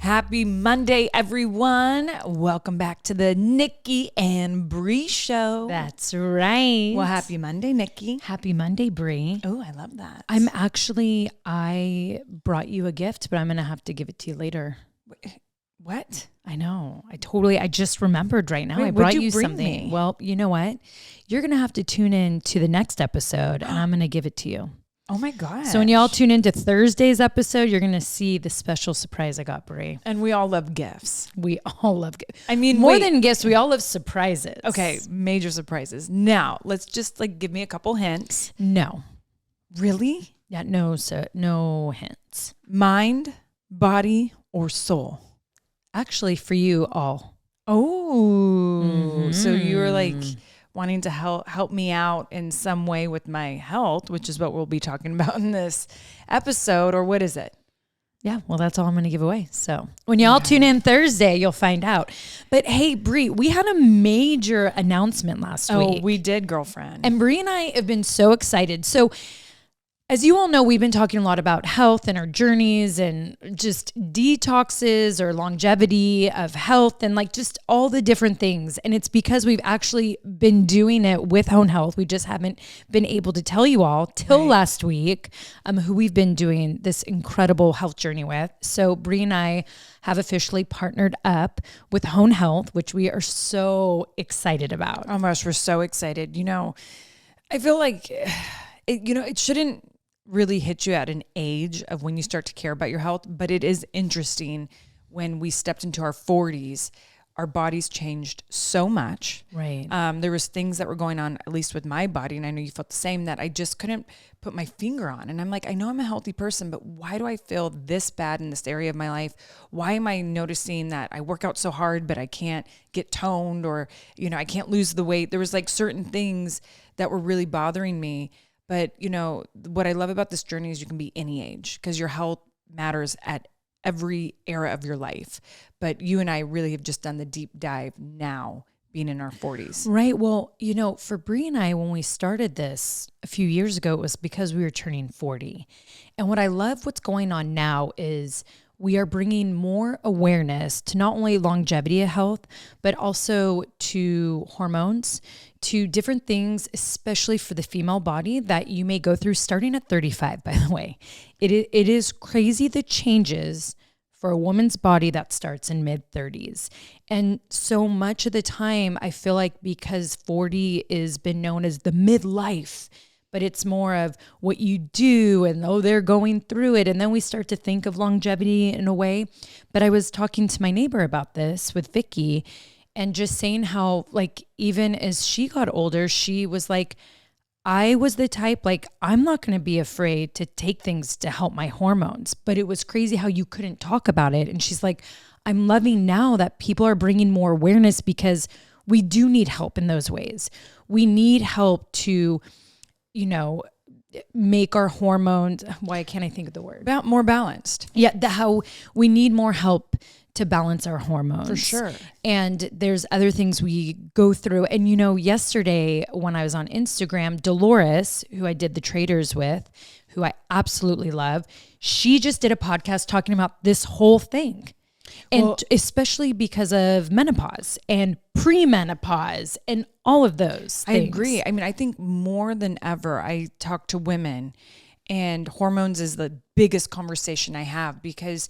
Happy Monday, everyone. Welcome back to the Nikki and Brie show. That's right. Well, happy Monday, Nikki. Happy Monday, Brie. Oh, I love that. I brought you a gift, but I'm going to have to give it to you later. What? I know. I just remembered right now. Wait, I brought what'd you you bring something. me? Well, you know what? You're going to have to tune in to the next episode and I'm going to give it to you. Oh my gosh. So when y'all tune into Thursday's episode, you're going to see the special surprise I got, Brie. And we all love gifts. We all love gifts. I mean, more than gifts, we all love surprises. Okay, major surprises. Now, let's just give me a couple hints. No. Really? Yeah, no hints. Mind, body, or soul? Actually, for you all. Oh, so you were wanting to help me out in some way with my health, which is what we'll be talking about in this episode, or what is it? Yeah, well, that's all I'm going to give away. So when y'all tune in Thursday, you'll find out. But hey, Brie, we had a major announcement last week. Oh, we did, girlfriend. And Brie and I have been so excited. So as you all know, we've been talking a lot about health and our journeys and just detoxes or longevity of health and just all the different things. And it's because we've actually been doing it with Hone Health. We just haven't been able to tell you all till last week who we've been doing this incredible health journey with. So Brie and I have officially partnered up with Hone Health, which we are so excited about. Oh my gosh, we're so excited. I feel like, it shouldn't really hit you at an age of when you start to care about your health, but it is interesting when we stepped into our 40s, our bodies changed so much. Right. There was things that were going on, at least with my body, and I know you felt the same, that I just couldn't put my finger on. And I'm like, I know I'm a healthy person, but why do I feel this bad in this area of my life? Why am I noticing that I work out so hard, but I can't get toned, or, I can't lose the weight? There was certain things that were really bothering me. But, what I love about this journey is you can be any age, because your health matters at every era of your life. But you and I really have just done the deep dive now, being in our 40s. Right. Well, for Brie and I, when we started this a few years ago, it was because we were turning 40. And what I love what's going on now is we are bringing more awareness to not only longevity of health, but also to hormones, to different things, especially for the female body that you may go through starting at 35, by the way. It is crazy the changes for a woman's body that starts in mid-30s. And so much of the time, I feel like because 40 has been known as the midlife, but it's more of what you do and they're going through it. And then we start to think of longevity in a way. But I was talking to my neighbor about this with Vicky and just saying how even as she got older, she was like, I was the type, I'm not going to be afraid to take things to help my hormones. But it was crazy how you couldn't talk about it. And she's like, I'm loving now that people are bringing more awareness because we do need help in those ways. We need help to make our hormones, why can't I think of the word? More balanced. Yeah, how we need more help to balance our hormones. For sure. And there's other things we go through. And yesterday when I was on Instagram, Dolores, who I did the traders with, who I absolutely love, she just did a podcast talking about this whole thing. And especially because of menopause and premenopause and all of those things. I agree. I mean, I think more than ever, I talk to women and hormones is the biggest conversation I have, because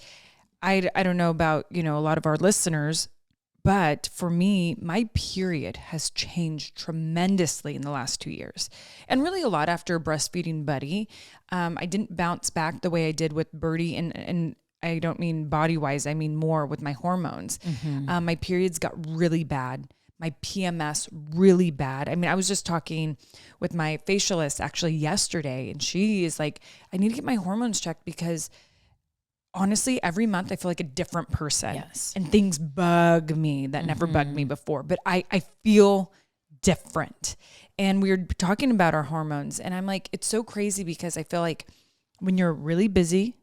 I don't know about, a lot of our listeners, but for me, my period has changed tremendously in the last 2 years, and really a lot after breastfeeding Buddy. I didn't bounce back the way I did with Birdie, and I don't mean body-wise, I mean more with my hormones. Mm-hmm. My periods got really bad. My PMS really bad. I mean, I was just talking with my facialist actually yesterday, and she is like, I need to get my hormones checked because honestly, every month I feel like a different person. Yes. And things bug me that never bugged me before, but I feel different. And we were talking about our hormones, and I'm like, it's so crazy because I feel like when you're really busy,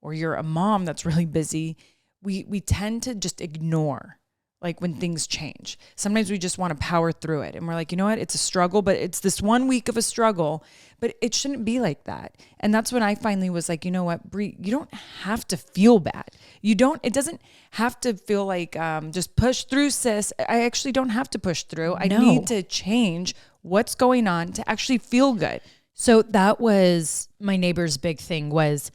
or you're a mom that's really busy, we tend to just ignore like when things change. Sometimes we just want to power through it. And we're like, you know what? It's a struggle, but it's this 1 week of a struggle, but it shouldn't be like that. And that's when I finally was like, you know what, Brie, you don't have to feel bad. It doesn't have to feel like just push through, sis. I actually don't have to push through. I need to change what's going on to actually feel good. So that was my neighbor's big thing was,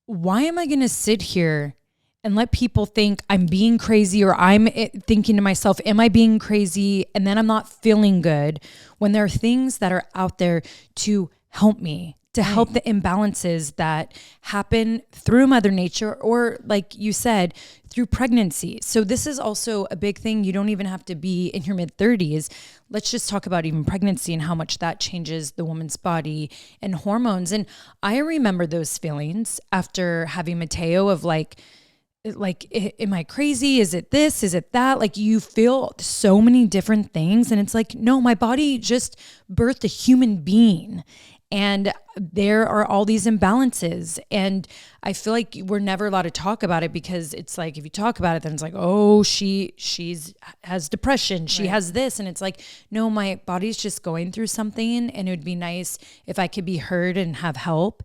why am I going to sit here and let people think I'm being crazy, or I'm thinking to myself, am I being crazy? And then I'm not feeling good when there are things that are out there to help me, to help the imbalances that happen through Mother Nature, or like you said, through pregnancy. So this is also a big thing. You don't even have to be in your mid 30s. Let's just talk about even pregnancy and how much that changes the woman's body and hormones. And I remember those feelings after having Mateo of like, am I crazy? Is it this? Is it that? Like you feel so many different things. And it's like, no, my body just birthed a human being. And there are all these imbalances. And I feel like we're never allowed to talk about it, because it's like, if you talk about it, then it's like, oh, she's has depression. She has this. And it's like, no, my body's just going through something, and it would be nice if I could be heard and have help.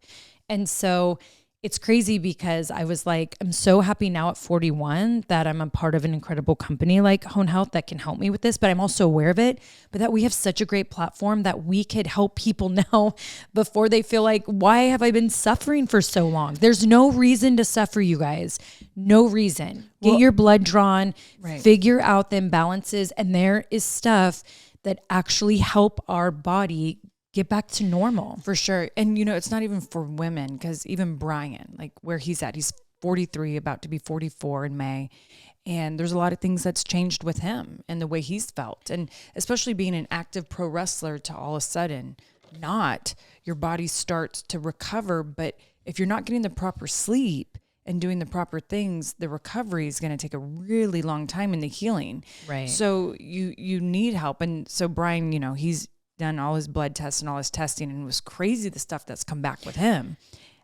And so it's crazy, because I was like, I'm so happy now at 41 that I'm a part of an incredible company like Hone Health that can help me with this, but I'm also aware of it, but that we have such a great platform that we could help people now before they feel like, why have I been suffering for so long? There's no reason to suffer, you guys. No reason. Get your blood drawn, figure out the imbalances, and there is stuff that actually help our body get back to normal. For sure. And you know, it's not even for women, because even Brian, like where he's at, he's 43, about to be 44 in May. And there's a lot of things that's changed with him and the way he's felt. And especially being an active pro wrestler, to all of a sudden not, your body starts to recover. But if you're not getting the proper sleep and doing the proper things, the recovery is going to take a really long time in the healing. Right. So you need help. And so Brian, you know, he's done all his blood tests and all his testing, and it was crazy the stuff that's come back with him.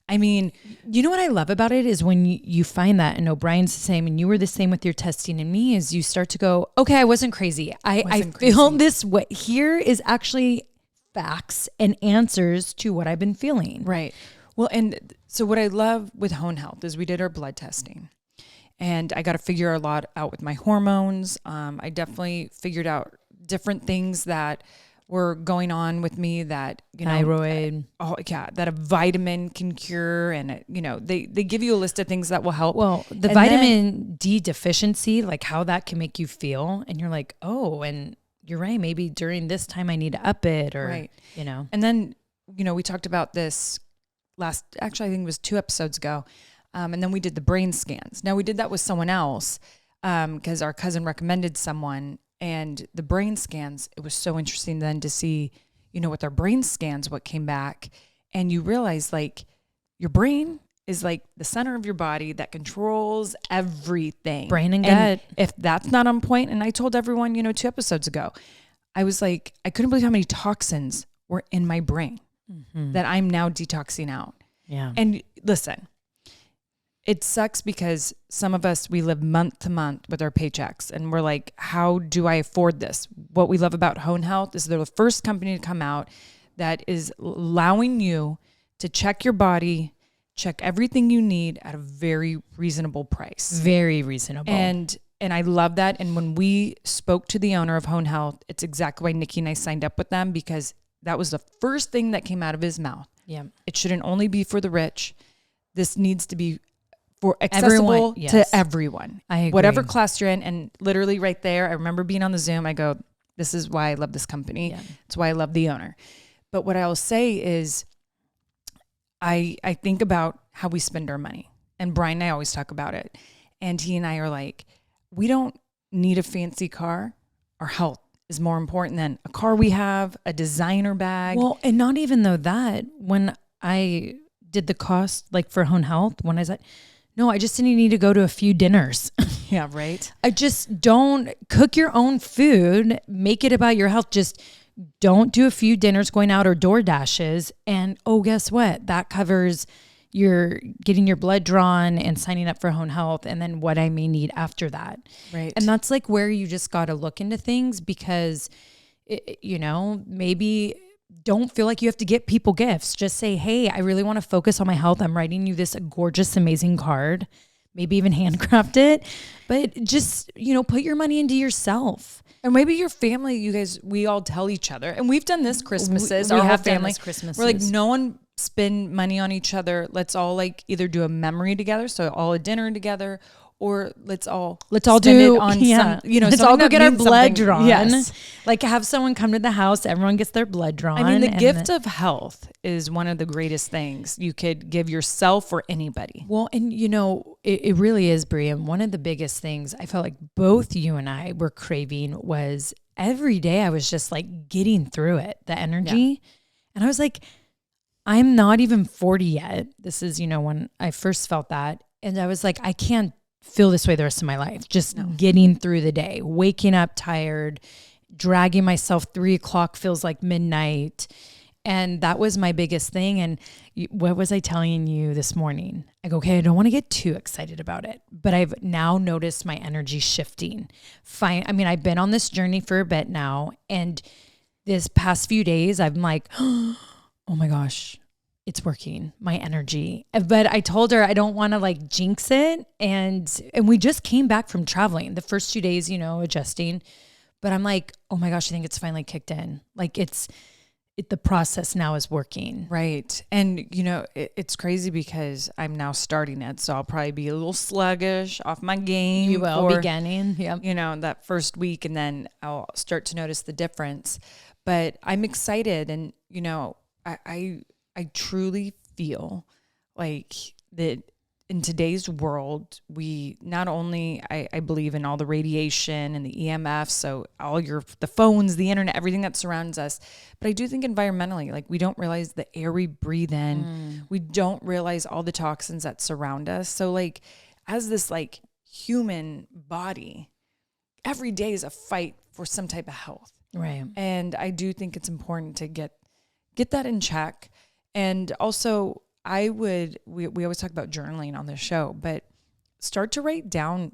I mean, you know what I love about it is when you find that, and O'Brien's the same, and you were the same with your testing and me, is you start to go, okay, I wasn't crazy. I feel this way. Here is actually facts and answers to what I've been feeling. Right. Well, and so what I love with Hone Health is we did our blood testing, and I got to figure a lot out with my hormones. I definitely figured out different things that were going on with me that, you know, thyroid. That a vitamin can cure. And, you know, they give you a list of things that will help. Well, the vitamin D deficiency, like how that can make you feel. And you're like, oh, and you're right. Maybe during this time I need to up it, or, you know. And then, you know, we talked about this actually, I think it was 2 episodes ago. And then we did the brain scans. Now we did that with someone else because our cousin recommended someone. And the brain scans, it was so interesting then to see, you know, with our brain scans, what came back. And you realize, like, your brain is like the center of your body that controls everything. Brain and gut. If that's not on point, and I told everyone, you know, 2 episodes ago, I was like, I couldn't believe how many toxins were in my brain that I'm now detoxing out. Yeah. And listen, it sucks because some of us, we live month to month with our paychecks, and we're like, how do I afford this? What we love about Hone Health is they're the first company to come out that is allowing you to check your body, check everything you need at a very reasonable price. Very reasonable. And I love that. And when we spoke to the owner of Hone Health, it's exactly why Nikki and I signed up with them, because that was the first thing that came out of his mouth. Yeah. It shouldn't only be for the rich. This needs to be for accessible to everyone. I agree. Whatever class you're in. And literally right there, I remember being on the Zoom, I go, this is why I love this company. Yeah. It's why I love the owner. But what I'll say is I think about how we spend our money. And Brian and I always talk about it. And he and I are like, we don't need a fancy car. Our health is more important than a car we have, a designer bag. Well, and not even though that, when I did the cost, like for Hone Health, when I said, no, I just didn't need to go to a few dinners. Yeah, right. I just don't cook your own food, make it about your health. Just don't do a few dinners going out or door dashes. And oh, guess what? That covers, you're getting your blood drawn and signing up for Hone Health, and then what I may need after that. Right. And that's like where you just got to look into things, because, maybe don't feel like you have to get people gifts. Just say, hey, I really want to focus on my health. I'm writing you this gorgeous, amazing card, maybe even handcraft it, but just, put your money into yourself. And maybe your family, you guys, we all tell each other, and we've done this Christmases, we our whole have done family. this Christmases. We're like, no one spend money on each other. Let's all like either do a memory together, so all a dinner together, or let's all do it on some, let's all go get our blood drawn. Yes. Like have someone come to the house, everyone gets their blood drawn. I mean, the gift of health is one of the greatest things you could give yourself or anybody. Well, and it really is, Brie. And one of the biggest things I felt like both you and I were craving was every day I was just like getting through it, the energy. Yeah. And I was like, I'm not even 40 yet. This is, when I first felt that. And I was like, I can't feel this way the rest of my life. Just getting through the day, waking up tired, dragging myself. 3:00 feels like midnight. And that was my biggest thing. And what was I telling you this morning? I go, okay, I don't want to get too excited about it, but I've now noticed my energy shifting. I've been on this journey for a bit now. And this past few days, I'm like, oh my gosh, it's working, my energy. But I told her I don't want to like jinx it. And we just came back from traveling the first 2 days, adjusting. But I'm like, oh my gosh, I think it's finally kicked in. Like the process now is working. Right. And, it's crazy because I'm now starting it. So I'll probably be a little sluggish off my game. You will, beginning. Yeah. That first week, and then I'll start to notice the difference. But I'm excited. And, I truly feel like that in today's world, we not only, I believe in all the radiation and the EMF, so all the phones, the internet, everything that surrounds us, but I do think environmentally, like we don't realize the air we breathe in. We don't realize all the toxins that surround us. So like as this like human body, every day is a fight for some type of health. Right. And I do think it's important to get that in check. And also we always talk about journaling on this show, but start to write down,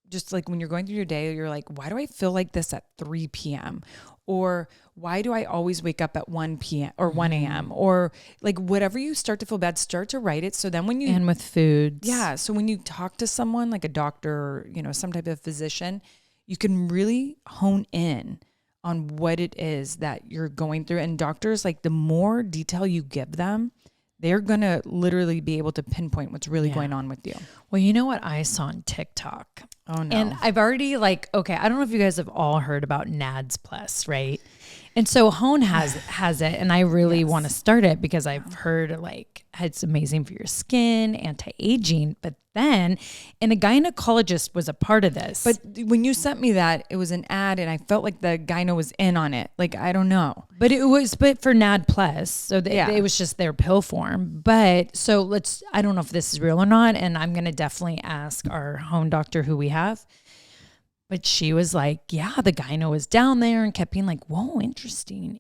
just like when you're going through your day, you're like, why do I feel like this at 3 p.m.? Or why do I always wake up at 1 p.m. or 1 a.m.? Or like whatever you start to feel bad, start to write it. So then when you... And with foods. Yeah. So when you talk to someone like a doctor or, some type of physician, you can really hone in on what it is that you're going through. And doctors, like the more detail you give them, they're going to literally be able to pinpoint what's really going on with you. Well, you know what I saw on TikTok? Oh no. And I've already I don't know if you guys have all heard about NADS Plus, right? And so Hone has it, and I really want to start it because I've heard it's amazing for your skin, anti-aging, but then, and a gynecologist was a part of this. But when you sent me that, it was an ad, and I felt like the gyno was in on it. Like, I don't know. But for NAD Plus, so it was just their pill form. But so I don't know if this is real or not, and I'm going to definitely ask our home doctor who we have. But she was like, yeah, the gyno was down there, and kept being like, whoa,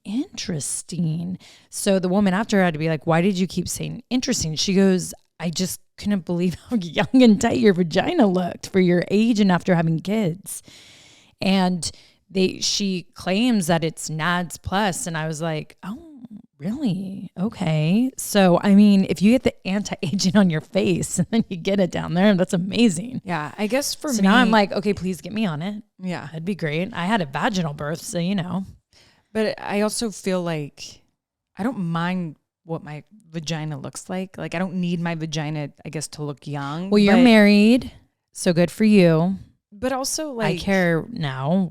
interesting. So the woman after had to be like, why did you keep saying interesting? She goes, I just couldn't believe how young and tight your vagina looked for your age and after having kids. And she claims that it's NADS Plus. And I was like, oh, really? Okay. So, I mean, if you get the anti-aging on your face and then you get it down there, that's amazing. Yeah. I guess for me. Now I'm like, okay, please get me on it. Yeah. That'd be great. I had a vaginal birth, so But I also feel like I don't mind what my vagina looks like. Like, I don't need my vagina, I guess, to look young. Well, you're married, so good for you. But also, I care now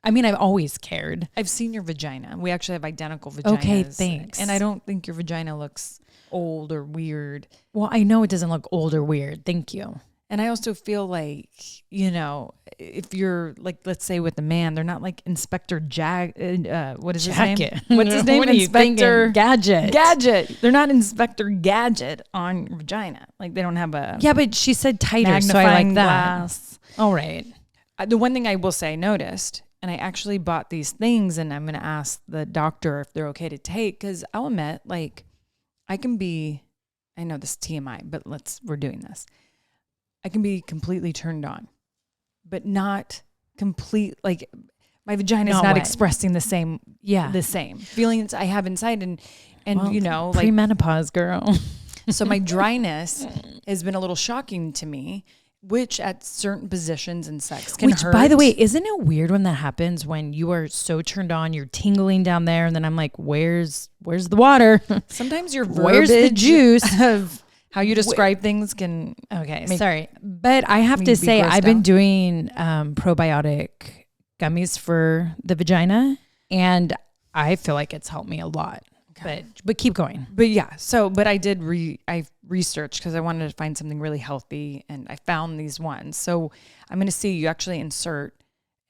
I've always cared. I've seen your vagina. We actually have identical vaginas. Okay, thanks. And I don't think your vagina looks old or weird. Well, I know it doesn't look old or weird. Thank you. And I also feel like, if you're like, let's say with a man, they're not like Inspector what is his name? What's his name? What Inspector Gadget. They're not Inspector Gadget on your vagina. Like they don't have a... Yeah, but she said tighter, so I like that. Glass. All right. The one thing I will say I noticed, and I actually bought these things, and I'm going to ask the doctor if they're okay to take, because I'll admit, like, I can be I know this is TMI, but we're doing this. I can be completely turned on, but not complete, like my vagina is not expressing the same feelings I have inside. And well, you know, like premenopause, girl. So my dryness has been a little shocking to me, which at certain positions in sex can hurt. By the way, isn't it weird when that happens, when you are so turned on, you're tingling down there, and then I'm like, where's the water? Sometimes your where's the juice of how you describe things can. Okay, sorry. But I have to say, I've been doing probiotic gummies for the vagina, and I feel like it's helped me a lot. Okay. But keep going. But yeah, but I did I researched because I wanted to find something really healthy, and I found these ones. So I'm going to see, you actually insert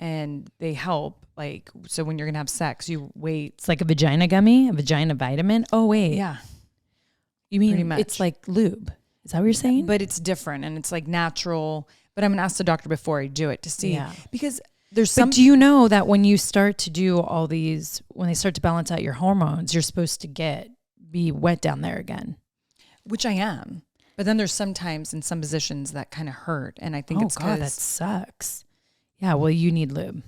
and they help. Like, so when you're going to have sex, you wait. It's like a vagina gummy, a vagina vitamin. Oh, wait. Yeah. You mean it's like lube? Is that what you're saying? But it's different and it's like natural. But I'm going to ask the doctor before I do it to see. Yeah. Because there's some. But do you know that when you start to do all these, when they start to balance out your hormones, you're supposed to be wet down there again? Which I am. But then there's sometimes in some positions that kind of hurt. And I think it's because. That sucks. Yeah. Well, you need lube.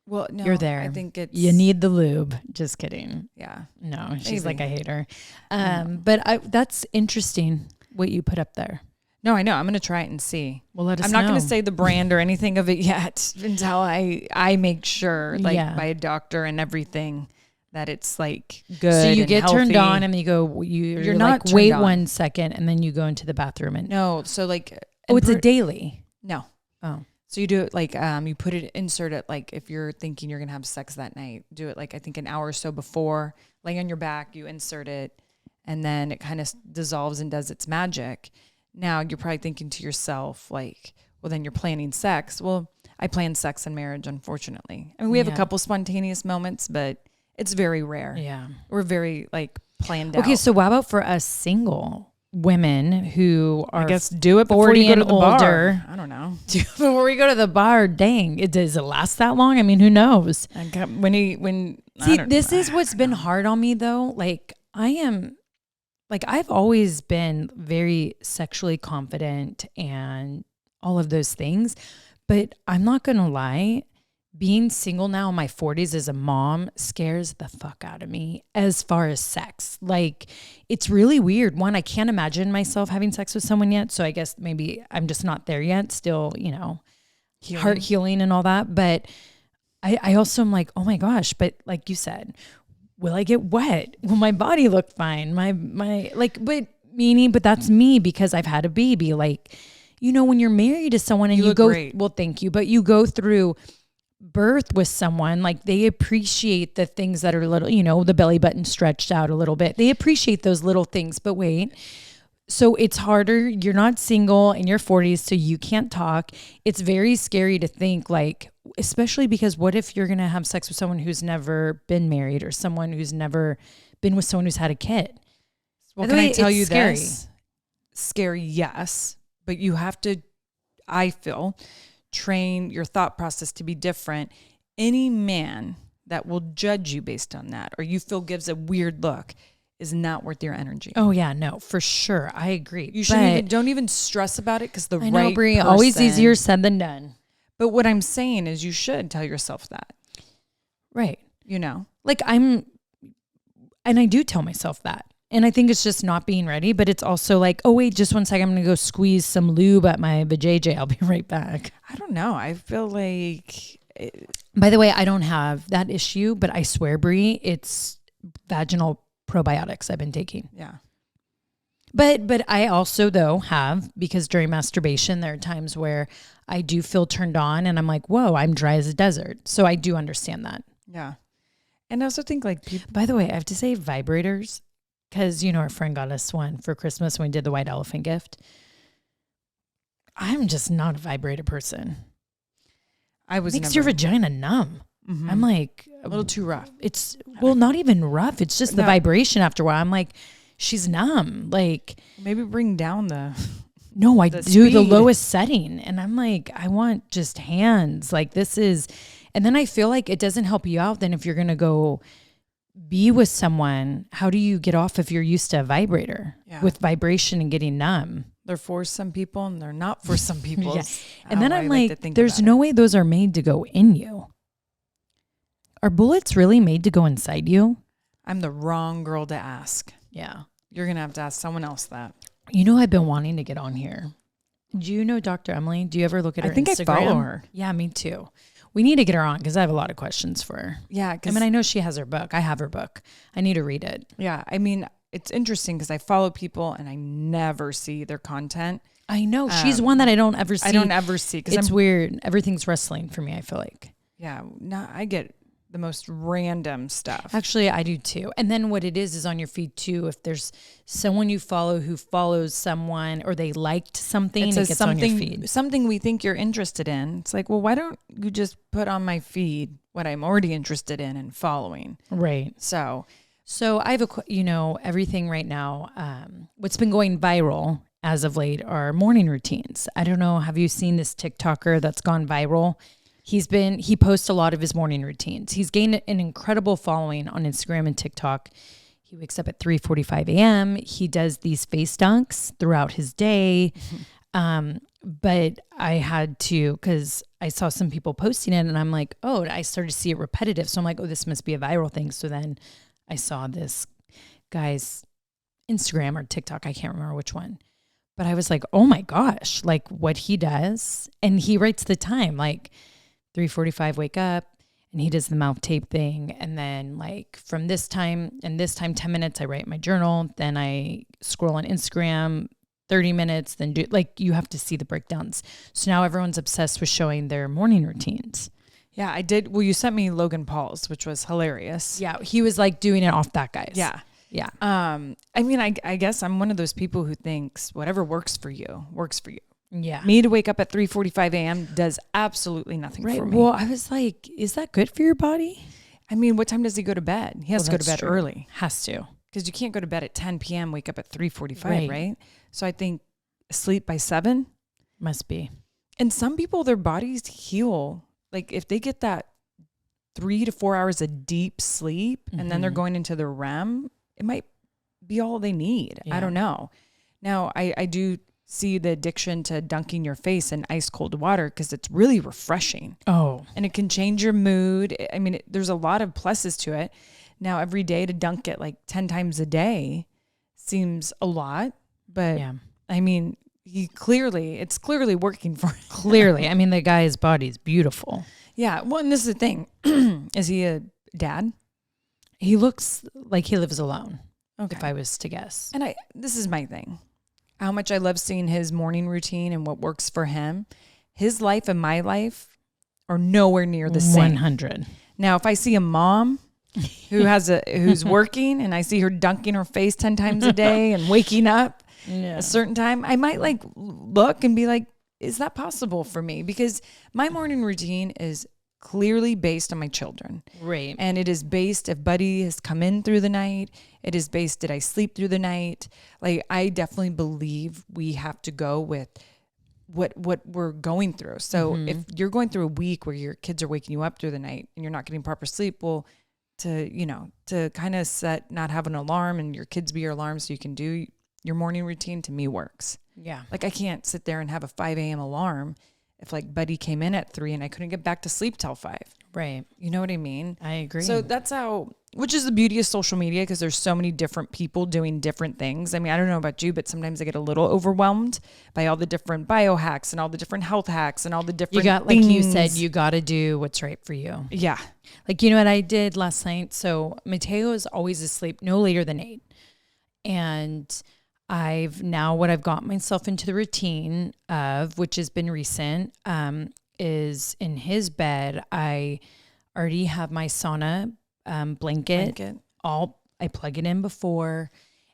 Well, no, you're there. I think you need the lube. Just kidding. Yeah. No, she's like, I hate her. But that's interesting what you put up there. No, I know. I'm going to try it and see. Well, let us I'm know. not going to say the brand or anything of it yet until I make sure, like by a doctor and everything, that it's like good. So you get healthy. turned on and then you go, you're not like, wait 1 second, and then you go into the bathroom and no. So like, it's a daily. No. Oh. So you do it like, you insert it like if you're thinking you're going to have sex that night, do it like I think an hour or so before, laying on your back, you insert it, and then it kind of dissolves and does its magic. Now you're probably thinking to yourself like, well, then you're planning sex. Well, I plan sex and marriage, unfortunately. I mean, we have a couple spontaneous moments, but it's very rare. Yeah. We're very like planned out. Okay. So what about for us single women who are, I guess, do it before 40 you go to and the older? Bar. I don't know. Before we go to the bar, dang, does it last that long? I mean, who knows? See, this is what's been hard on me though. Like I've always been very sexually confident and all of those things, but I'm not going to lie, being single now in my 40s as a mom scares the fuck out of me as far as sex. Like, it's really weird. One, I can't imagine myself having sex with someone yet. So I guess maybe I'm just not there yet. Still, heart healing and all that. But I also am like, oh my gosh, but like you said, will I get wet? Will my body look fine? But that's me because I've had a baby. Like, when you're married to someone and you go, great. Well, thank you. But you go through birth with someone, like they appreciate the things that are little, the belly button stretched out a little bit. They appreciate those little things, but wait. So it's harder. You're not single in your 40s, so you can't talk. It's very scary to think like, especially because what if you're going to have sex with someone who's never been married or someone who's never been with someone who's had a kid? Well, can I tell you this? Scary, yes. But you have to, I feel, train your thought process to be different. Any man that will judge you based on that or you feel gives a weird look is not worth your energy. Oh yeah, no, for sure. I agree. You don't even stress about it because the right know, Brie, person, always easier said than done. But what I'm saying is you should tell yourself that. Right. Like and I do tell myself that. And I think it's just not being ready, but it's also like, oh wait, just 1 second. I'm going to go squeeze some lube at my vajayjay. I'll be right back. I don't know. I feel like... By the way, I don't have that issue, but I swear, Brie, it's vaginal probiotics I've been taking. Yeah. But I also though have, because during masturbation, there are times where I do feel turned on and I'm like, whoa, I'm dry as a desert. So I do understand that. Yeah. And I also think like by the way, I have to say vibrators, because our friend got us one for Christmas when we did the white elephant gift. I'm just not a vibrator person. Makes your vagina numb. Mm-hmm. I'm like a little too rough. It's not even rough. It's just the vibration after a while. I'm like, she's numb. Like maybe bring down the. No, I do the lowest setting, and I'm like, I want just hands. Like this is, and then I feel like it doesn't help you out. Then if you're gonna go be with someone, how do you get off if you're used to a vibrator with vibration and getting numb? They're for some people and they're not for some people. Yeah. And then I'm like there's no way those are made to go in you. Are bullets really made to go inside you? I'm the wrong girl to ask. Yeah. You're going to have to ask someone else that. You know, I've been wanting to get on here. Do you know Dr. Emily? Do you ever look at her Instagram? I think I follow her. Yeah, me too. We need to get her on because I have a lot of questions for her. Yeah. I mean, I know she has her book. I have her book. I need to read it. Yeah. I mean, it's interesting because I follow people and I never see their content. I know. She's one that I don't ever see. I don't ever see. It's weird. Everything's wrestling for me, I feel like. Yeah. No, I get the most random stuff. Actually, I do too. And then what it is on your feed too, if there's someone you follow who follows someone or they liked something, it gets on your feed. Something we think you're interested in. It's like, well, why don't you just put on my feed what I'm already interested in and following? Right. So I have everything right now. What's been going viral as of late are morning routines. I don't know. Have you seen this TikToker that's gone viral? He posts a lot of his morning routines. He's gained an incredible following on Instagram and TikTok. He wakes up at 3:45 a.m. He does these face dunks throughout his day. But I had to, because I saw some people posting it and I'm like, oh, I started to see it repetitive. So I'm like, oh, this must be a viral thing. So then I saw this guy's Instagram or TikTok. I can't remember which one. But I was like, oh my gosh, like what he does. And he writes the time, like 3:45, wake up, and he does the mouth tape thing. And then like from this time and this time, 10 minutes, I write my journal. Then I scroll on Instagram, 30 minutes, then you have to see the breakdowns. So now everyone's obsessed with showing their morning routines. yeah, I did. Well, you sent me Logan Paul's, which was hilarious. Yeah. He was like doing it off that guy's. Yeah. Yeah. I mean, I guess I'm one of those people who thinks whatever works for you works for you. Yeah. Me to wake up at 3:45 a.m. does absolutely nothing for me. Well, I was like, is that good for your body? I mean, what time does he go to bed? He has to go to bed early. Has to. Because you can't go to bed at 10 p.m., wake up at 3:45, right? So I think sleep by 7. Must be. And some people, their bodies heal. Like if they get that 3 to 4 hours of deep sleep and then they're going into their REM, it might be all they need. Yeah. I don't know. Now, I do see the addiction to dunking your face in ice cold water because it's really refreshing. Oh. And it can change your mood. I mean, there's a lot of pluses to it. Now, every day to dunk it like 10 times a day seems a lot. But, yeah. I mean, it's clearly working for him. Clearly. I mean, the guy's body is beautiful. Yeah. Well, and this is the thing. Is he a dad? He looks like he lives alone, okay, if I was to guess. And this is my thing. How much I love seeing his morning routine and what works for him. His life and my life are nowhere near the same. 100. Now, if I see a mom who's working and I see her dunking her face 10 times a day and waking up a certain time, I might like look and be like, is that possible for me? Because my morning routine is clearly based on my children. Right. And it is based if Buddy has come in through the night. It is based, did I sleep through the night? Like, I definitely believe we have to go with what we're going through. So if you're going through a week where your kids are waking you up through the night and you're not getting proper sleep, well, to kind of not have an alarm and your kids be your alarm so you can do your morning routine, to me works. Yeah. Like I can't sit there and have a 5 a.m. alarm if like Buddy came in at 3 and I couldn't get back to sleep till 5. Right. You know what I mean? I agree. So that's which is the beauty of social media, because there's so many different people doing different things. I mean, I don't know about you, but sometimes I get a little overwhelmed by all the different biohacks and all the different health hacks and all the different things. Like you said, you got to do what's right for you. Yeah. Like, you know what I did last night? So Mateo is always asleep no later than 8. And what I've got myself into the routine of, which has been recent, is in his bed, I already have my sauna blanket. I plug it in before,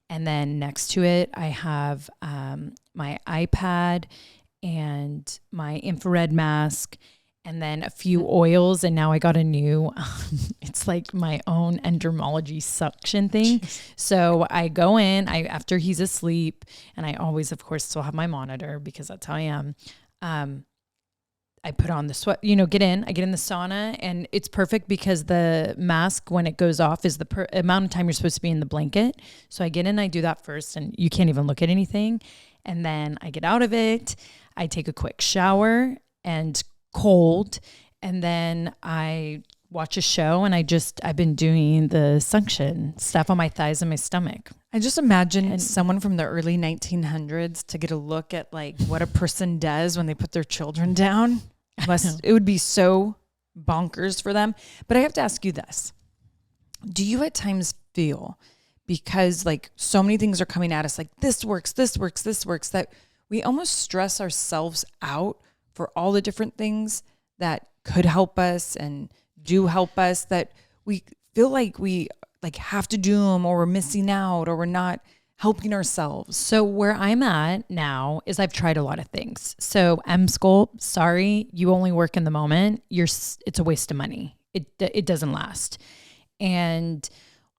and then next to it, I have my iPad and my infrared mask, and then a few oils. And now I got a new, it's like my own endermology suction thing. So I go in, after he's asleep, and I always, of course, still have my monitor because that's how I am. I put on the sweat, I get in the sauna, and it's perfect because the mask, when it goes off, is the amount of time you're supposed to be in the blanket. So I get in, I do that first, and you can't even look at anything. And then I get out of it. I take a quick shower and cold. And then I watch a show, and I've been doing the suction stuff on my thighs and my stomach. I just imagine someone from the early 1900s to get a look at like what a person does when they put their children down. It would be so bonkers for them. But I have to ask you this. Do you at times feel, because like so many things are coming at us, like this works, that we almost stress ourselves out for all the different things that could help us and do help us, that we feel like we like have to do them, or we're missing out, or we're not helping ourselves? So where I'm at now is I've tried a lot of things. So M-Sculpt, sorry, you only work in the moment. It's a waste of money. It doesn't last. And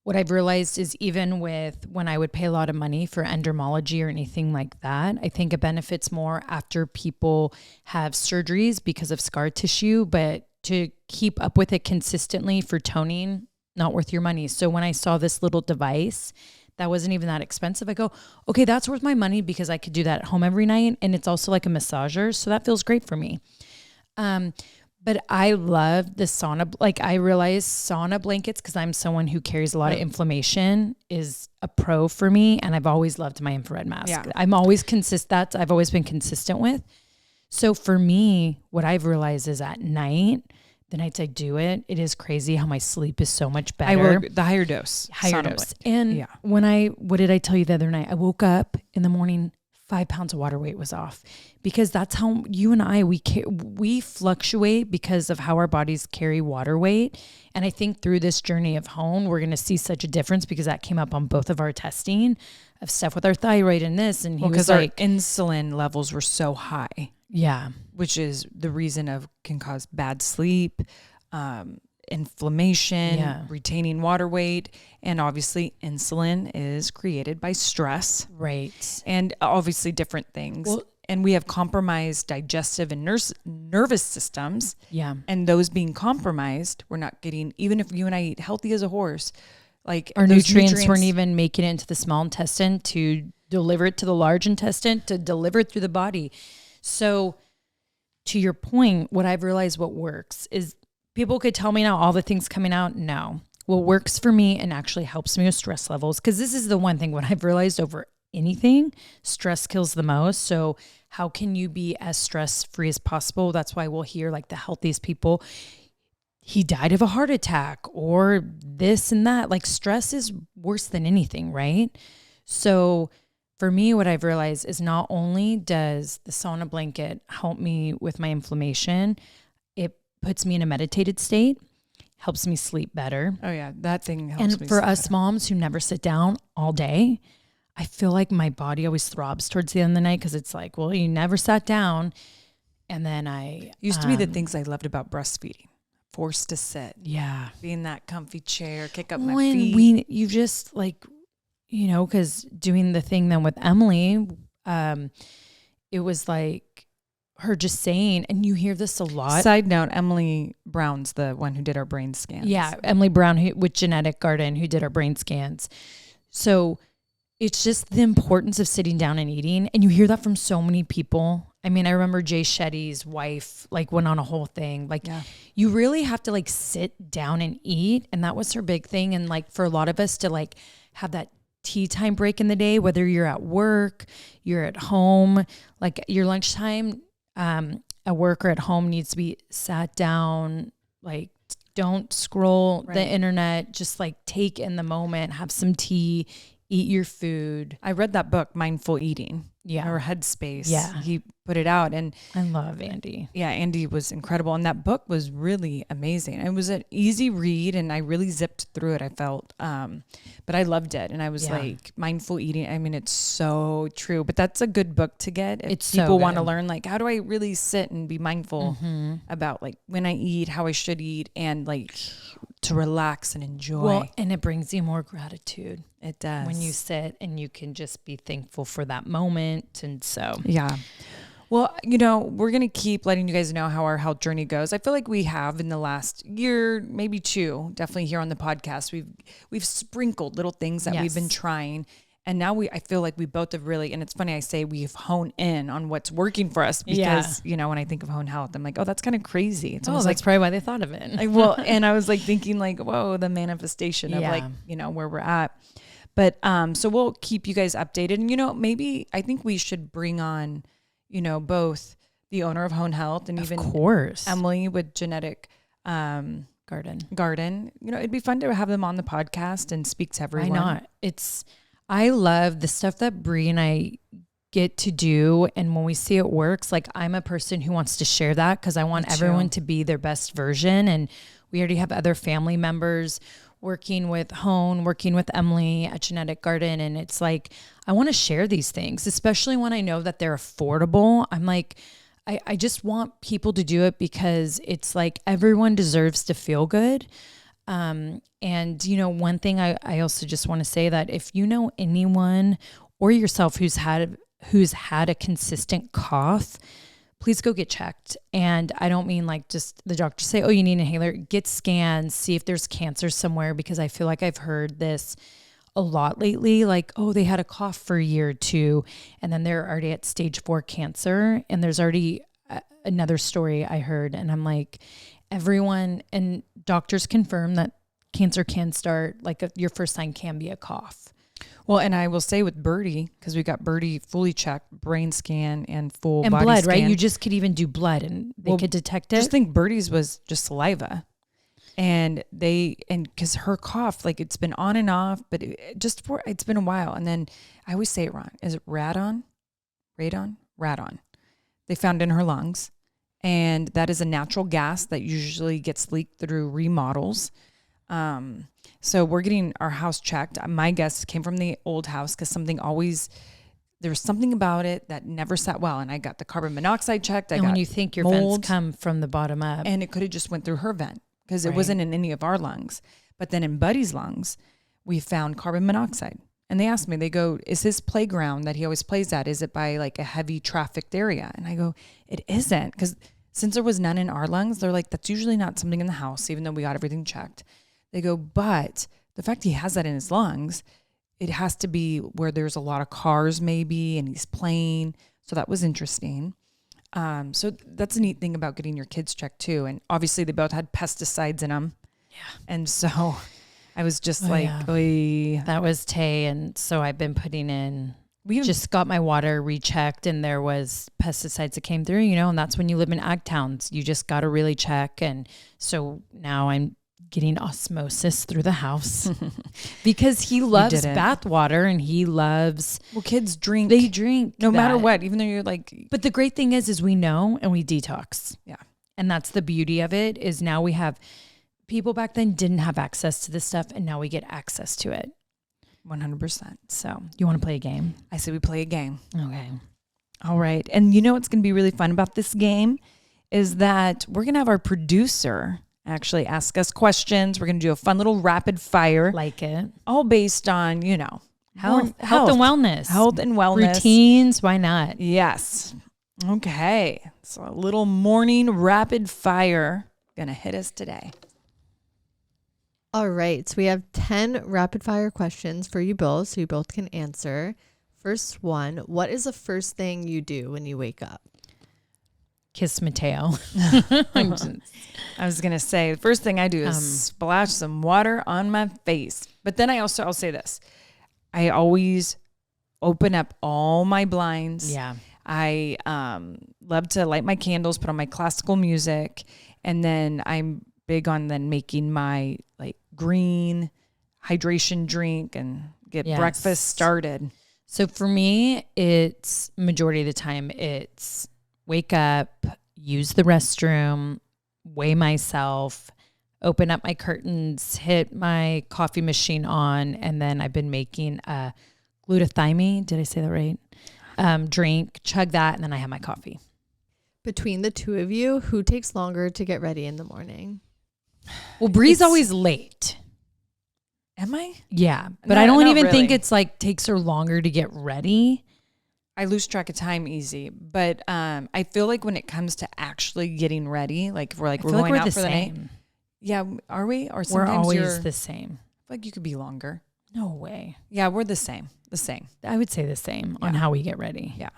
what I've realized is, even with when I would pay a lot of money for endermology or anything like that, I think it benefits more after people have surgeries because of scar tissue, but to keep up with it consistently for toning, not worth your money. So when I saw this little device that wasn't even that expensive, I go, okay, that's worth my money, because I could do that at home every night. And it's also like a massager. So that feels great for me. But I love the sauna. Like, I realize sauna blankets, because I'm someone who carries a lot of inflammation, is a pro for me. And I've always loved my infrared mask. Yeah. I've always been consistent with. So for me, what I've realized is at night, the nights I do it, it is crazy how my sleep is so much better. I work the higher dose. And what did I tell you the other night? I woke up in the morning, 5 pounds of water weight was off, because that's how you and I, we fluctuate because of how our bodies carry water weight. And I think through this journey of hone, we're going to see such a difference, because that came up on both of our testing of stuff with our thyroid and this. And because our insulin levels were so high. Yeah. Which is the reason can cause bad sleep, inflammation, retaining water weight. And obviously insulin is created by stress. Right. And obviously different things. Well, and we have compromised digestive and nervous systems. Yeah. And those being compromised, we're not getting, even if you and I eat healthy as a horse, like our nutrients weren't even making it into the small intestine to deliver it to the large intestine, to deliver it through the body. So to your point, what I've realized what works is, people could tell me now all the things coming out. No, what works for me and actually helps me with stress levels, because this is the one thing what I've realized over anything, stress kills the most. So how can you be as stress-free as possible? That's why we'll hear like the healthiest people, he died of a heart attack or this and that. Like, stress is worse than anything, right? So for me, what I've realized is, not only does the sauna blanket help me with my inflammation, it puts me in a meditated state, helps me sleep better. Oh yeah, that thing helps me. And for us moms who never sit down all day, I feel like my body always throbs towards the end of the night, because it's like, well, you never sat down. And then used to be the things I loved about breastfeeding. Forced to sit. Yeah. Be in that comfy chair, kick up my feet. You just like, because doing the thing then with Emily, it was like her just saying, and you hear this a lot. Side note, Emily Brown's the one who did our brain scans. Yeah, Emily Brown with Genetic Garden, who did our brain scans. So it's just the importance of sitting down and eating. And you hear that from so many people. I mean, I remember Jay Shetty's wife like went on a whole thing. Like, you really have to like sit down and eat. And that was her big thing. And like, for a lot of us to like have that tea time break in the day, whether you're at work, you're at home, like your lunchtime at work or at home needs to be sat down. Like, don't scroll the internet, just like take in the moment, have some tea, eat your food. I read that book, Mindful Eating. Yeah. Or Headspace. Yeah. He put it out, and I love Andy. Yeah, Andy was incredible. And that book was really amazing. It was an easy read, and I really zipped through it, I felt. But I loved it. And I was like, mindful eating. I mean, it's so true. But that's a good book to get. If it's people so want to learn, like, how do I really sit and be mindful about like when I eat, how I should eat, and like to relax and enjoy. Well, and it brings you more gratitude. It does. When you sit and you can just be thankful for that moment. And so, yeah. Well, we're going to keep letting you guys know how our health journey goes. I feel like we have in the last year, maybe two, definitely here on the podcast. We've sprinkled little things that we've been trying. And now I feel like we both have really, and it's funny, I say we've honed in on what's working for us because, when I think of Hone Health, I'm like, oh, that's kind of crazy. It's almost that's probably why they thought of it. And I was like thinking like, whoa, the manifestation of like, where we're at. But, so we'll keep you guys updated and, maybe I think we should bring on, both the owner of Hone Health and even Emily with Genetic, Garden. It'd be fun to have them on the podcast and speak to everyone. Why not? I love the stuff that Brie and I get to do. And when we see it works, like I'm a person who wants to share that because I want everyone to be their best version. And we already have other family members working with Hone, working with Emily at Genetic Garden. And it's like, I want to share these things, especially when I know that they're affordable. I'm like, I just want people to do it because it's like everyone deserves to feel good. And one thing I also just want to say that if you know anyone or yourself who's had a consistent cough, please go get checked. And I don't mean like just the doctor say, oh, you need an inhaler, get scans, see if there's cancer somewhere, because I feel like I've heard this a lot lately. Like, oh, they had a cough for a year or two and then they're already at stage 4 cancer. And there's already another story I heard. And I'm like, everyone and doctors confirm that cancer can start, like your first sign can be a cough. Well, and I will say with Birdie, because we got Birdie fully checked, brain scan and full and body blood, scan. right? You just could even do blood and they could detect it. Just think Birdie's was just saliva. And because her cough, like it's been on and off, but it's been a while. And then I always say it wrong. Is it radon? Radon. They found in her lungs. And that is a natural gas that usually gets leaked through remodels. So we're getting our house checked. My guess came from the old house because there was something about it that never sat well. And I got the carbon monoxide checked. And when you think your vents come from the bottom up. And it could have just went through her vent because it wasn't in any of our lungs. But then in Buddy's lungs, we found carbon monoxide. And they asked me, they go, is his playground that he always plays at, is it by like a heavy trafficked area? And I go, it isn't. Because since there was none in our lungs, they're like, that's usually not something in the house, even though we got everything checked. They go, but the fact he has that in his lungs, it has to be where there's a lot of cars maybe, and he's playing. So that was interesting. So that's a neat thing about getting your kids checked too. And obviously they both had pesticides in them. Yeah. And so I was just that was Tay. And so I've been putting in, we just got my water rechecked and there was pesticides that came through, and that's when you live in ag towns, you just got to really check. And so now I'm getting osmosis through the house because he loves bath water and he loves, kids drink. They drink no matter what, even though you're like, but the great thing is we know and we detox. Yeah. And that's the beauty of it is now we have people back then didn't have access to this stuff and now we get access to it. 100%. So you want to play a game? I say we play a game. Okay. All right. And what's going to be really fun about this game is that we're going to have our producer actually ask us questions. We're going to do a fun little rapid fire. Like it. All based on, health and wellness. Health and wellness. Routines. Why not? Yes. Okay. So a little morning rapid fire going to hit us today. All right. So we have 10 rapid fire questions for you both so you both can answer. First one, what is the first thing you do when you wake up? Kiss Mateo. I was going to say, the first thing I do is splash some water on my face. But then I'll say this. I always open up all my blinds. Yeah. I love to light my candles, put on my classical music. And then I'm big on then making my like green hydration drink and get breakfast started. So for me, it's majority of the time it's wake up, use the restroom, weigh myself, open up my curtains, hit my coffee machine on, and then I've been making a glutathione, did I say that right? Drink, chug that, and then I have my coffee. Between the two of you, who takes longer to get ready in the morning? Well, Brie's always late. Am I? Yeah, but I don't even think it's like takes her longer to get ready. I lose track of time easy, but I feel like when it comes to actually getting ready, like if we're like, we're going out for the night. Yeah. Are we? Or We're sometimes always the same. like you could be longer. No way. Yeah. We're the same. I would say the same on how we get ready. Yeah.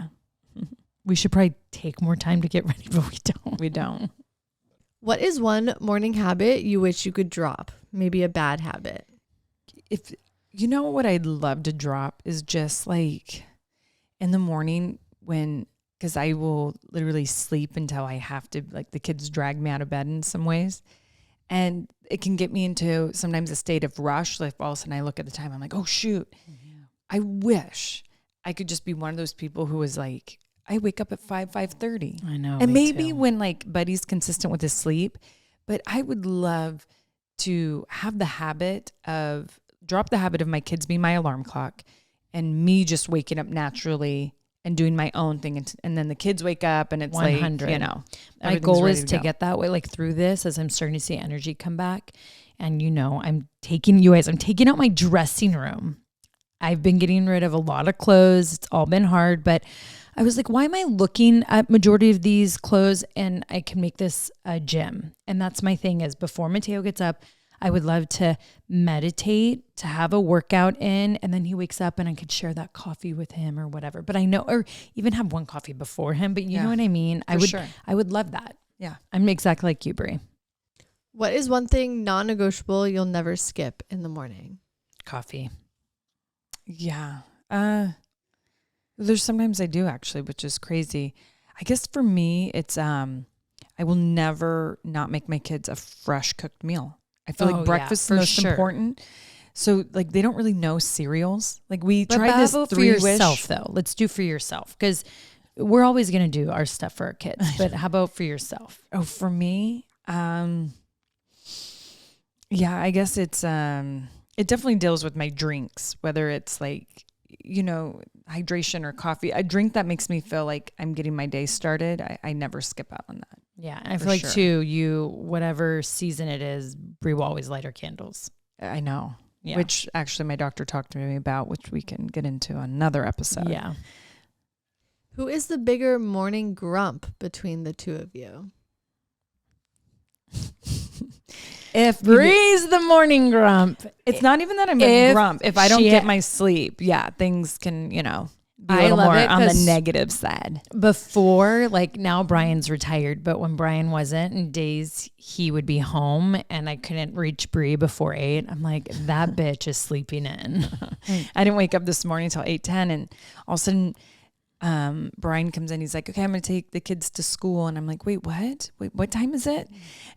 We should probably take more time to get ready, but we don't. We don't. What is one morning habit you wish you could drop? Maybe a bad habit. If you know what I'd love to drop is just like in the morning because I will literally sleep until I have to, like the kids drag me out of bed in some ways. And it can get me into sometimes a state of rush. Like all of a sudden I look at the time, I'm like, oh shoot. Mm-hmm. I wish I could just be one of those people who was like, I wake up at 5:30. I know. And maybe when like Buddy's consistent with his sleep, but I would love to have drop the habit of my kids being my alarm clock and me just waking up naturally and doing my own thing. And then the kids wake up and it's 100. Like, my goal is to get that way, like through this, as I'm starting to see energy come back. And I'm taking out my dressing room. I've been getting rid of a lot of clothes. It's all been hard, but I was like, why am I looking at majority of these clothes and I can make this a gym? And that's my thing is before Mateo gets up, I would love to meditate, to have a workout in, and then he wakes up and I could share that coffee with him or whatever. But I know, or even have one coffee before him, but you know what I mean? I would love that. Yeah. I'm exactly like you, Brie. What is one thing non-negotiable you'll never skip in the morning? Coffee. Yeah. There's sometimes I do actually, which is crazy. I guess for me, it's, I will never not make my kids a fresh cooked meal. I feel like breakfast is the most important. So like they don't really know cereals. Like we tried this for yourself though. Let's do for yourself because we're always going to do our stuff for our kids. But how about for yourself? Oh, for me, yeah, I guess it's it definitely deals with my drinks, whether it's like hydration or coffee. A drink that makes me feel like I'm getting my day started. I never skip out on that. Yeah. And I feel like too, whatever season it is, Brie will always light her candles. I know. Yeah. Which actually my doctor talked to me about, which we can get into another episode. Yeah. Who is the bigger morning grump between the two of you? If Brie's the morning grump, it's not even that I'm a grump. If I don't get my sleep, things can, be a little more on the negative side. Before, like now Brian's retired, but when Brian wasn't, in days he would be home and I couldn't reach Brie before 8. I'm like, that bitch is sleeping in. I didn't wake up this morning until 8:10, and all of a sudden Brian comes in. He's like, okay, I'm going to take the kids to school. And I'm like, wait, what time is it?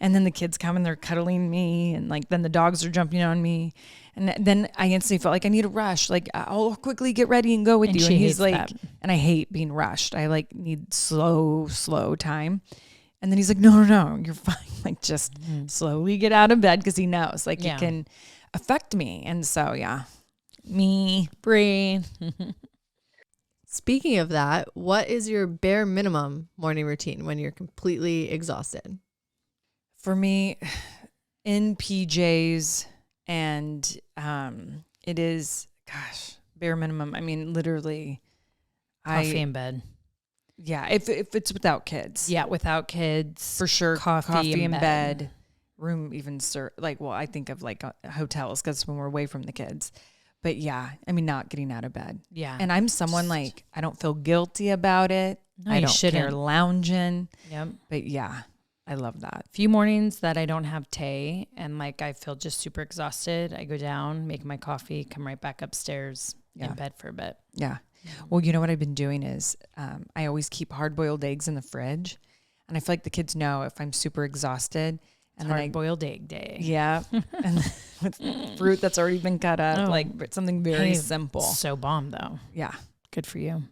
And then the kids come and they're cuddling me. And like, then the dogs are jumping on me. And then I instantly felt like I need to rush. Like I'll quickly get ready and go with you. And he's like, and I hate being rushed. I like need slow time. And then he's like, no, you're fine. Like just slowly get out of bed. Cause he knows like it can affect me. And so, me, Brie. Speaking of that, what is your bare minimum morning routine when you're completely exhausted? For me, in PJs, and it is, bare minimum. I mean, literally, coffee in bed. Yeah, if it's without kids. Yeah, without kids. For sure, coffee in bed. Room even, I think of like hotels because when we're away from the kids. But not getting out of bed. Yeah. And I'm someone like, I don't feel guilty about it. No, I don't care lounging. Yep. But I love that. Few mornings that I don't have Tay and like I feel just super exhausted. I go down, make my coffee, come right back upstairs in bed for a bit. Yeah. Well, you know what I've been doing is I always keep hard-boiled eggs in the fridge. And I feel like the kids know if I'm super exhausted. And then hard-boiled egg day. Yeah. And with fruit that's already been cut up, like something very simple. So bomb though. Yeah. Good for you.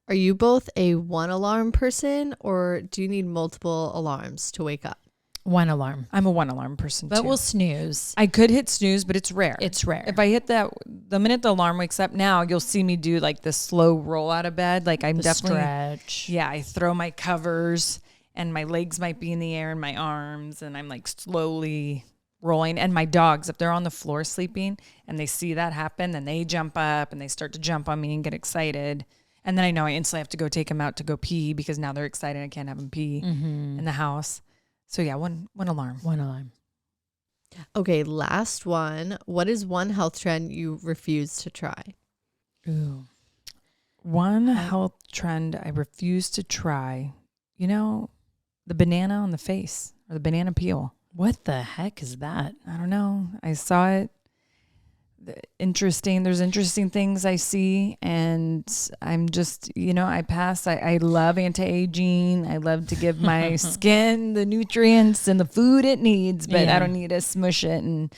Are you both a one alarm person or do you need multiple alarms to wake up? One alarm. I'm a one alarm person too. But we'll snooze. I could hit snooze, but it's rare. If I hit that, the minute the alarm wakes up now, you'll see me do like the slow roll out of bed. Like I'm definitely stretch. Yeah. I throw my covers. And my legs might be in the air and my arms, and I'm like slowly rolling. And my dogs, if they're on the floor sleeping and they see that happen, then they jump up and they start to jump on me and get excited. And then I know I instantly have to go take them out to go pee because now they're excited. I can't have them pee in the house. So yeah, one alarm. One alarm. Okay, last one. What is one health trend you refuse to try? Ooh. One health trend I refuse to try. You know, the banana on the face or the banana peel. What the heck is that? I don't know. I saw it. There's interesting things I see, and I'm just, I pass. I love anti-aging. I love to give my skin the nutrients and the food it needs, but I don't need to smush it and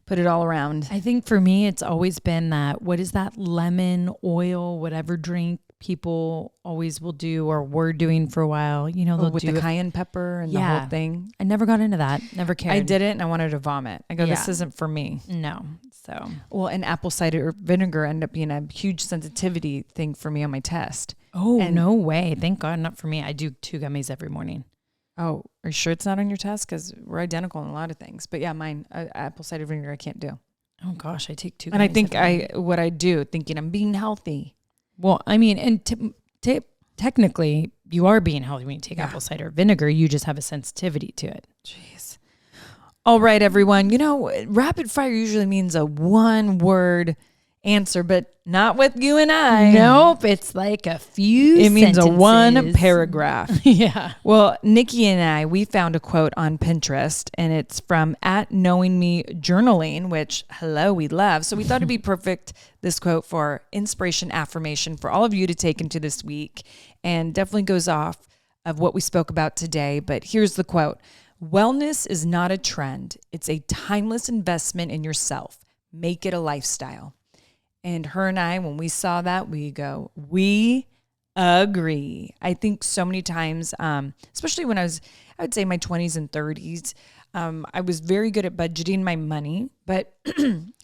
put it all around. I think for me, it's always been what is that lemon oil, whatever drink people always will do or were doing for a while. They'll with do the cayenne pepper and the whole thing. I never got into that. Never cared. I did it and I wanted to vomit. I go, this isn't for me. No. So, well, and apple cider vinegar ended up being a huge sensitivity thing for me on my test. Oh, no way. Thank God, not for me. I do 2 gummies every morning. Oh, are you sure it's not on your test? Because we're identical in a lot of things. But yeah, mine, apple cider vinegar, I can't do. Oh gosh, I take 2 gummies. And I think what I do, thinking I'm being healthy. Well, I mean, and technically, you are being healthy when you take apple cider vinegar. You just have a sensitivity to it. Jeez. All right, everyone. Rapid fire usually means a 1-word answer, but not with you and I. Nope. It's like a few It means sentences. a 1 paragraph. Yeah. Well, Nikki and I, we found a quote on Pinterest, and it's from @KnowingMe Journaling, which, we love. So we thought it'd be perfect, this quote, for inspiration affirmation for all of you to take into this week, and definitely goes off of what we spoke about today. But here's the quote. Wellness is not a trend. It's a timeless investment in yourself. Make it a lifestyle. And her and I, when we saw that, we go, we agree. I think so many times, especially when I would say my 20s and 30s, I was very good at budgeting my money, but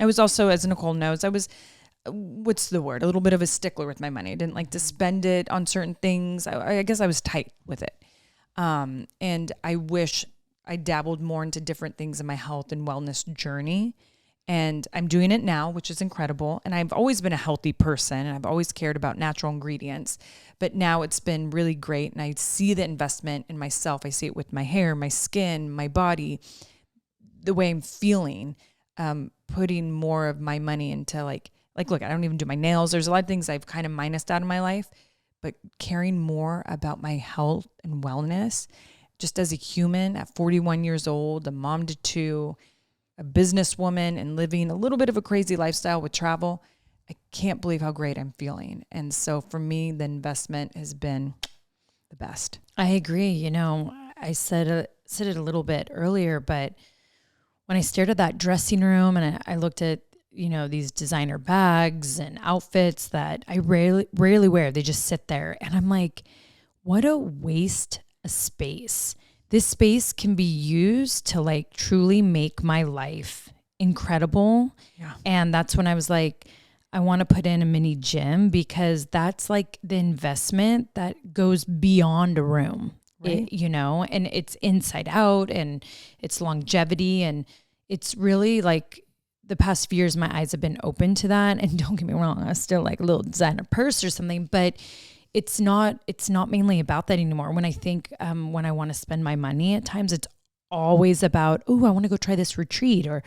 I was also, as Nicole knows, I was, what's the word? A little bit of a stickler with my money. I didn't like to spend it on certain things. I guess I was tight with it. And I wish I dabbled more into different things in my health and wellness journey. And I'm doing it now, which is incredible. And I've always been a healthy person, and I've always cared about natural ingredients. But now it's been really great. And I see the investment in myself. I see it with my hair, my skin, my body, the way I'm feeling, putting more of my money into like, look, I don't even do my nails. There's a lot of things I've kind of minused out of my life, but caring more about my health and wellness, just as a human at 41 years old, a mom to 2, a businesswoman, and living a little bit of a crazy lifestyle with travel, I can't believe how great I'm feeling. And so for me, the investment has been the best. I agree. I said it a little bit earlier, but when I stared at that dressing room and I looked at, these designer bags and outfits that I rarely wear, they just sit there. And I'm like, what a waste of space. This space can be used to truly make my life incredible. Yeah. And that's when I was like, I want to put in a mini gym, because that's the investment that goes beyond a room, right. And it's inside out, and it's longevity. And it's really the past few years, my eyes have been open to that. And don't get me wrong, I still like a little designer purse or something, but it's not mainly about that anymore. When I think, when I want to spend my money at times, it's always about, oh, I want to go try this retreat, or,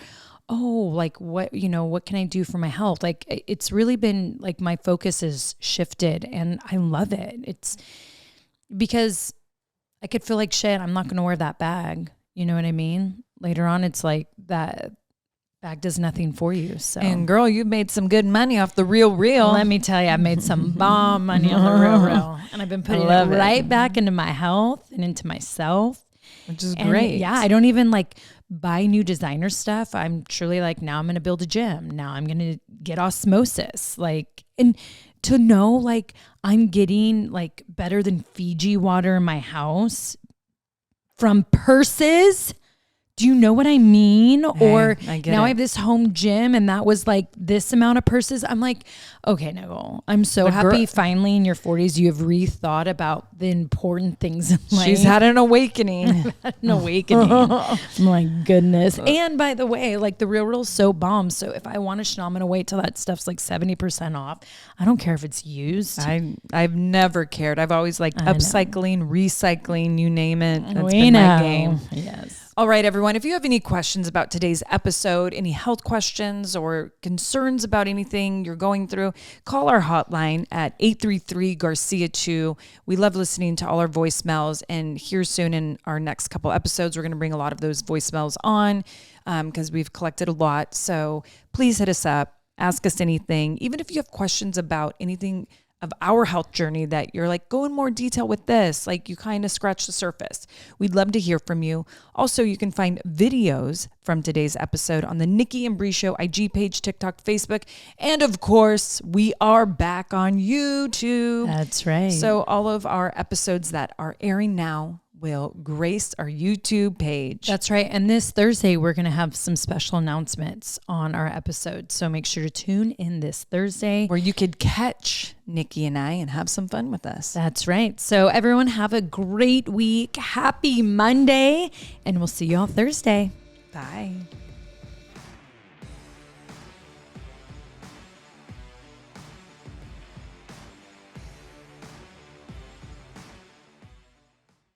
what can I do for my health? It's really been my focus is shifted, and I love it. It's because I could feel like shit. I'm not going to wear that bag. You know what I mean? Later on, it's that bag does nothing for you. So, and girl, you've made some good money off the real. Let me tell you, I've made some bomb money on the real. And I've been putting it right back into my health and into myself. Which is great. Yeah, I don't even buy new designer stuff. I'm truly now I'm going to build a gym. Now I'm going to get osmosis. And to know I'm getting better than Fiji water in my house from purses. do you know what I mean? Or I get now it. I have this home gym and that was like this amount of purses. I'm like, okay, Nicole, I'm so happy finally in your 40s you have rethought about the important things in life. She's had an awakening. An awakening. My goodness. And by the way, like the Real Real soap bomb. So if I want a Chanel, I'm going to wait till that stuff's like 70% off. I don't care if it's used. I've never cared. I've always liked upcycling, recycling, you name it. That's We been know. my game. Yes. All right, everyone. If you have any questions about today's episode, any health questions or concerns about anything you're going through, call our hotline at 833-GARCIA-2. We love listening to all our voicemails. And here soon in our next couple episodes, we're going to bring a lot of those voicemails on because we've collected a lot. So please hit us up. Ask us anything. Even if you have questions about anything of our health journey that you're like, go in more detail with this, like you kind of scratch the surface. We'd love to hear from you. Also, you can find videos from today's episode on the Nikki and Brie Show IG page, TikTok, Facebook, and of course, we are back on YouTube. That's right. So all of our episodes that are airing now will grace our YouTube page. That's right. And this Thursday, we're going to have some special announcements on our episode. So make sure to tune in this Thursday. where you could catch Nikki and I and have some fun with us. That's right. So everyone have a great week. Happy Monday. And we'll see you all Thursday. Bye.